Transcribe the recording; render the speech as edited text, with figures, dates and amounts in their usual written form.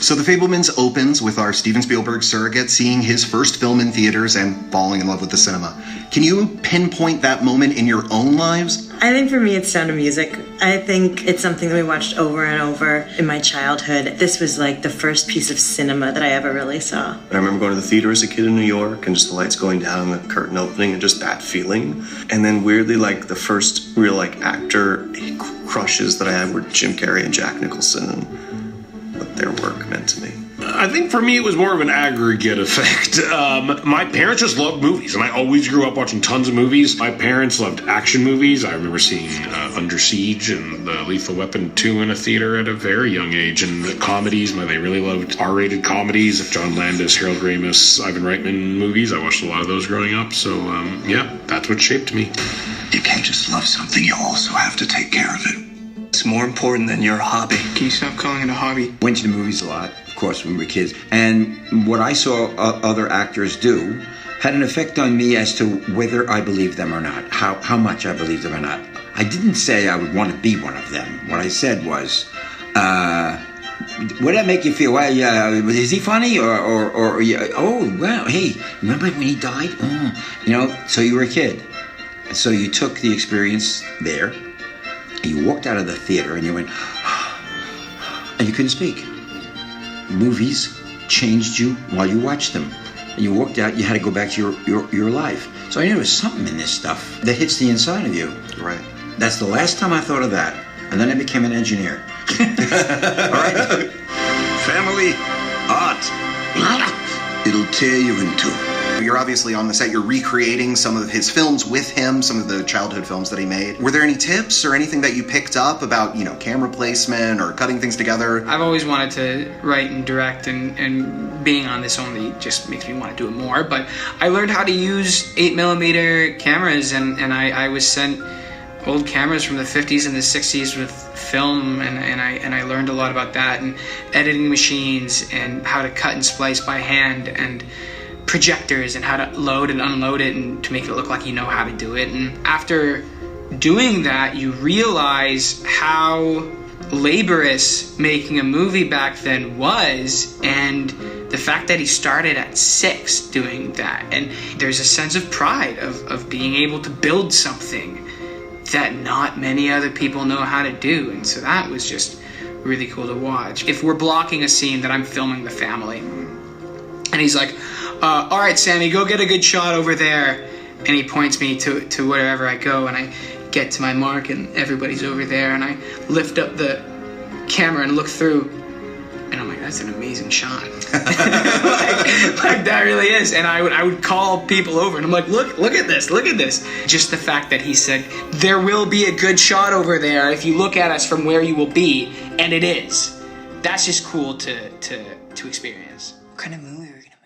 So The Fabelmans opens with our Steven Spielberg surrogate seeing his first film in theaters and falling in love with the cinema. Can you pinpoint that moment in your own lives? I think for me it's Sound of Music. I think it's something that we watched over and over in my childhood. This was like the first piece of cinema that I ever really saw. I remember going to the theater as a kid in New York and just the lights going down and the curtain opening and just that feeling. And then weirdly, like the first real like actor crushes that I had were Jim Carrey and Jack Nicholson and what their work meant to me. I think for me it was more of an aggregate effect. My parents just loved movies, and I always grew up watching tons of movies. My parents loved action movies. I remember seeing Under Siege and Lethal Weapon 2 in a theater at a very young age. And the comedies, they really loved R-rated comedies. John Landis, Harold Ramis, Ivan Reitman movies. I watched a lot of those growing up. So, yeah, that's what shaped me. You can't just love something, you also have to take care of it. It's more important than your hobby. Can you stop calling it a hobby? Went to the movies a lot, of course, when we were kids. And what I saw other actors do had an effect on me as to whether I believed them or not, how much I believed them or not. I didn't say I would want to be one of them. What I said was, would that make you feel, well, is he funny? Or oh, wow, hey, remember when he died? Oh. So you were a kid. So you took the experience there, and you walked out of the theater and you went, and you couldn't speak. Movies changed you while you watched them. And you walked out, you had to go back to your life. So I knew there was something in this stuff that hits the inside of you. Right. That's the last time I thought of that. And then I became an engineer. All right? Family, art. It'll tear you in two. You're obviously on the set, you're recreating some of his films with him, some of the childhood films that he made. Were there any tips or anything that you picked up about, camera placement or cutting things together? I've always wanted to write and direct, and being on this only just makes me want to do it more. But I learned how to use 8mm cameras, and I was sent old cameras from the 50s and the 60s with film, and I learned a lot about that, and editing machines, and how to cut and splice by hand, and projectors, and how to load and unload it, and to make it look like you know how to do it. And after doing that, you realize how laborious making a movie back then was, and the fact that he started at 6 doing that. And there's a sense of pride of being able to build something that not many other people know how to do. And so that was just really cool to watch. If we're blocking a scene that I'm filming the family, and he's like, all right, Sammy, go get a good shot over there. And he points me to wherever I go, and I get to my mark, and everybody's over there, and I lift up the camera and look through, and I'm like, that's an amazing shot. like that really is. And I would call people over, and I'm like, look at this. Just the fact that he said, there will be a good shot over there if you look at us from where you will be, and it is. That's just cool to experience. What kind of movie are we gonna